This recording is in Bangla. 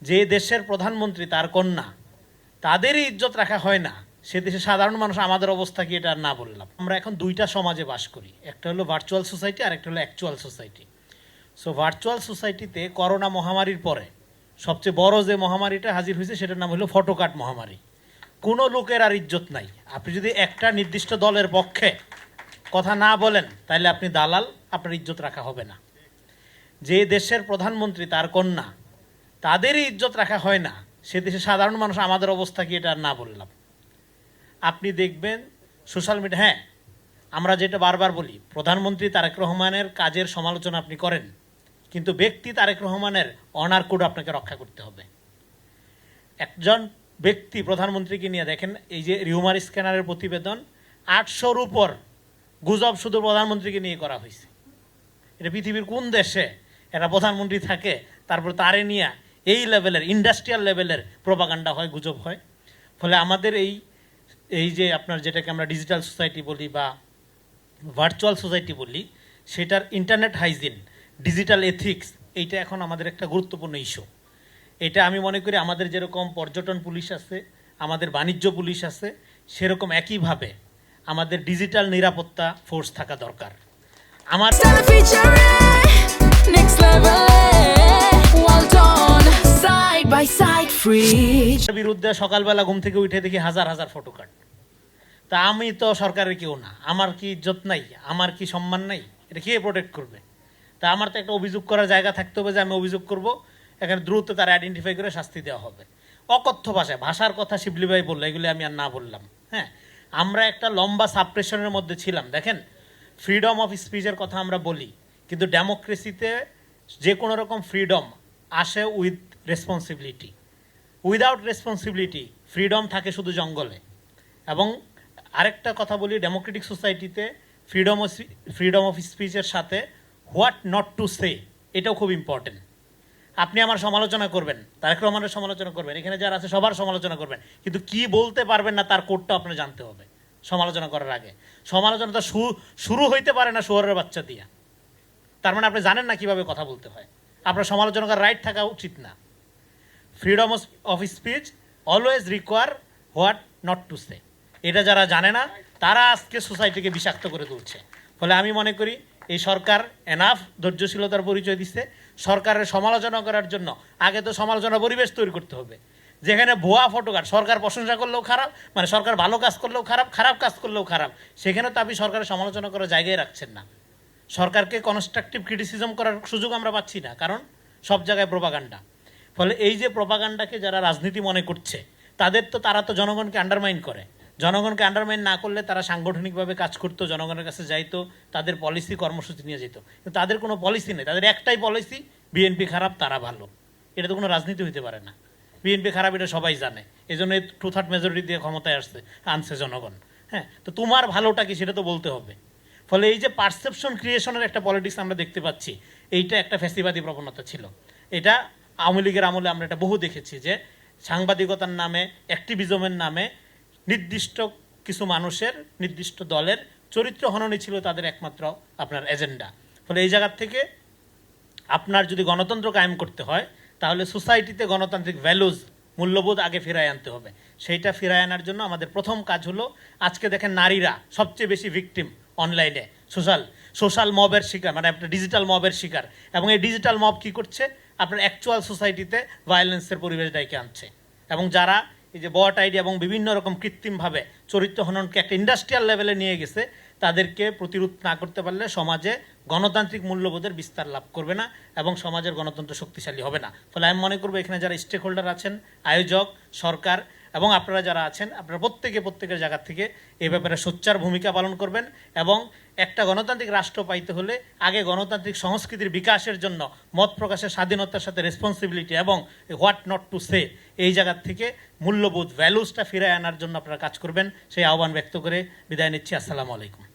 যে দেশের প্রধানমন্ত্রী তার কন্যা তাদেরই ইজ্জত রাখা হয় না, সে দেশে সাধারণ মানুষ আমাদের অবস্থা কি এটা আর না বললাম। আমরা এখন দুইটা সমাজে বাস করি, একটা হলো ভার্চুয়াল সোসাইটি আর একটা হলো অ্যাকচুয়াল সোসাইটি। সো ভার্চুয়াল সোসাইটিতে করোনা মহামারীর পরে সবচেয়ে বড় যে মহামারীটা হাজির হয়েছে সেটার নাম হলো ফটোকাট মহামারী। কোনো লোকের আর ইজ্জত নাই। আপনি যদি একটা নির্দিষ্ট দলের পক্ষে কথা না বলেন তাহলে আপনি দালাল, আপনার ইজ্জত রাখা হবে না। যে দেশের প্রধানমন্ত্রী তার কন্যা তাদেরই ইজ্জত রাখা হয় না, সে দেশে সাধারণ মানুষ আমাদের অবস্থা কি এটা আর না বললাম। আপনি দেখবেন সোশ্যাল মিডিয়া, হ্যাঁ আমরা যেটা বারবার বলি, প্রধানমন্ত্রী তারেক রহমানের কাজের সমালোচনা আপনি করেন, কিন্তু ব্যক্তি তারেক রহমানের অনার কোড আপনাকে রক্ষা করতে হবে। একজন ব্যক্তি প্রধানমন্ত্রীকে নিয়ে দেখেন, এই যে রিউমার স্ক্যানারের প্রতিবেদন 800-র উপর গুজব শুধু প্রধানমন্ত্রীকে নিয়ে করা হয়েছে। এটা পৃথিবীর কোন দেশে একটা প্রধানমন্ত্রী থাকে তারপর তারে নিয়ে এই লেভেলের ইন্ডাস্ট্রিয়াল লেভেলের প্রোপাগান্ডা হয়, গুজব হয়। ফলে আমাদের এই যে আপনার যেটাকে আমরা ডিজিটাল সোসাইটি বলি বা ভার্চুয়াল সোসাইটি বলি, সেটার ইন্টারনেট হাইজিন, ডিজিটাল এথিক্স, এইটা এখন আমাদের একটা গুরুত্বপূর্ণ ইস্যু। এটা আমি মনে করি আমাদের যেরকম পর্যটন পুলিশ আছে, আমাদের বাণিজ্য পুলিশ আছে, সেরকম একইভাবে আমাদের ডিজিটাল নিরাপত্তা ফোর্স থাকা দরকার। আমার বিরুদ্ধে সকালবেলা ঘুম থেকে উঠে দেখি হাজার হাজার ফটো কার্ড। তা আমি তো সরকারের কেউ না, আমার কি ইজ্জত নাই, আমার কি সম্মান নাই, এটা কে প্রোটেক্ট করবে? তা আমার তো একটা অভিযোগ করার জায়গা থাকতে হবে যে আমি অভিযোগ করব, এখানে দ্রুত তারা আইডেন্টিফাই করে শাস্তি দেওয়া হবে। অকথ্য ভাষায়, ভাষার কথা শিবলি ভাই বললো, এগুলি আমি আর না বললাম। হ্যাঁ, আমরা একটা লম্বা সাপ্রেশনের মধ্যে ছিলাম। দেখেন, ফ্রিডম অফ স্পিচের কথা আমরা বলি, কিন্তু ডেমোক্রেসিতে যে কোনো রকম ফ্রিডম আসে with responsibility. Without responsibility freedom থাকে শুধু জঙ্গলে। এবং আরেকটা কথা বলি, ডেমোক্রেটিক সোসাইটিতে ফ্রিডম অফ স্পিচের সাথে হোয়াট নট টু সে, এটাও খুব ইম্পর্টেন্ট। আপনি আমার সমালোচনা করবেন, তারেক রহমানের সমালোচনা করবেন, এখানে যারা আছে সবার সমালোচনা করবেন, কিন্তু কি বলতে পারবেন না তার কোডটা আপনার জানতে হবে সমালোচনা করার আগে। সমালোচনা তো শুরু হইতে পারে না শুয়োরের বাচ্চা দিয়া, তার মানে আপনি জানেন না কিভাবে কথা বলতে হয়। আপনার সমালোচনা করার রাইট থাকা উচিত না। Freedom of speech always require what not to say. এটা যারা জানে না তারা আজকে সোসাইটিকে বিষাক্ত করে তুলছে। ফলে আমি মনে করি এই সরকার এনাফ ধৈর্যশীলতার পরিচয় দিচ্ছে। সরকারের সমালোচনা করার জন্য আগে তো সমালোচনা পরিবেশ তৈরি করতে হবে, যেখানে ভুয়া ফটোকার সরকার প্রশংসা করলেও খারাপ, মানে সরকার ভালো কাজ করলেও খারাপ, খারাপ কাজ করলেও খারাপ, সেখানে তো আপনি সরকারের সমালোচনা করার জায়গায় রাখছেন না। সরকারকে কনস্ট্রাকটিভ ক্রিটিসিজম করার সুযোগ আমরা পাচ্ছি না, কারণ সব জায়গায় প্রোপাগান্ডা। ফলে এই যে প্রোপাগান্ডাকে যারা রাজনীতি মনে করছে, তারা তো জনগণকে আন্ডারমাইন করে। জনগণকে আন্ডারমাইন না করলে তারা সাংগঠনিকভাবে কাজ করতো, জনগণের কাছে যাইতো, তাদের পলিসি কর্মসূচি নিয়ে যেত। কিন্তু তাদের কোনো পলিসি নেই, তাদের একটাই পলিসি, বিএনপি খারাপ তারা ভালো। এটা তো কোনো রাজনীতি হইতে পারে না। বিএনপি খারাপ এটা সবাই জানে, এই জন্য 2/3 মেজরিটি দিয়ে ক্ষমতায় আনছে জনগণ। হ্যাঁ, তো তোমার ভালোটা কি সেটা তো বলতে হবে। ফলে এই যে পারসেপশন ক্রিয়েশনের একটা পলিটিক্স আমরা দেখতে পাচ্ছি, এইটা একটা ফ্যাসিবাদী প্রবণতা ছিল। এটা আওয়ামী লীগের আমলে আমরা এটা বহু দেখেছি, যে সাংবাদিকতার নামে, অ্যাক্টিভিজমের নামে নির্দিষ্ট কিছু মানুষের, নির্দিষ্ট দলের চরিত্র হননই ছিল তাদের একমাত্র আপনার এজেন্ডা। ফলে এই জায়গার থেকে আপনার যদি গণতন্ত্র কায়েম করতে হয়, তাহলে সোসাইটিতে গণতান্ত্রিক ভ্যালুজ, মূল্যবোধ আগে ফিরায় আনতে হবে। সেইটা ফিরায় আনার জন্য আমাদের প্রথম কাজ হলো, আজকে দেখেন নারীরা সবচেয়ে বেশি ভিকটিম অনলাইনে, সোশ্যাল মবের শিকার, মানে আপনার ডিজিটাল মবের শিকার। এবং এই ডিজিটাল মব কি করছে, আপনার অ্যাকচুয়াল সোসাইটিতে ভায়োলেন্সের পরিবেশ ডাইকে আনছে। এবং যারা এই যে বট আইডি এবং বিভিন্ন রকম কৃত্রিমভাবে চরিত্র হননকে একটা ইন্ডাস্ট্রিয়াল লেভেলে নিয়ে গেছে, তাদেরকে প্রতিরোধ না করতে পারলে সমাজে গণতান্ত্রিক মূল্যবোধের বিস্তার লাভ করবে না এবং সমাজের গণতন্ত্র শক্তিশালী হবে না। ফলে আমি মনে করবো এখানে যারা স্টেক হোল্ডার আছেন, আয়োজক, সরকার এবং আপনারা যারা আছেন, আপনারা প্রত্যেকের জায়গা থেকে এই ব্যাপারে সোচ্চার ভূমিকা পালন করবেন। এবং একটা গণতান্ত্রিক রাষ্ট্র পাইতে হলে আগে গণতান্ত্রিক সংস্কৃতির বিকাশের জন্য মত প্রকাশের স্বাধীনতার সাথে রেসপন্সিবিলিটি এবং হোয়াট নট টু সে, এই জায়গার থেকে মূল্যবোধ ভ্যালুসটা ফিরে আনার জন্য আপনারা কাজ করবেন, সেই আহ্বান ব্যক্ত করে বিদায় নিচ্ছি। আসসালামু আলাইকুম।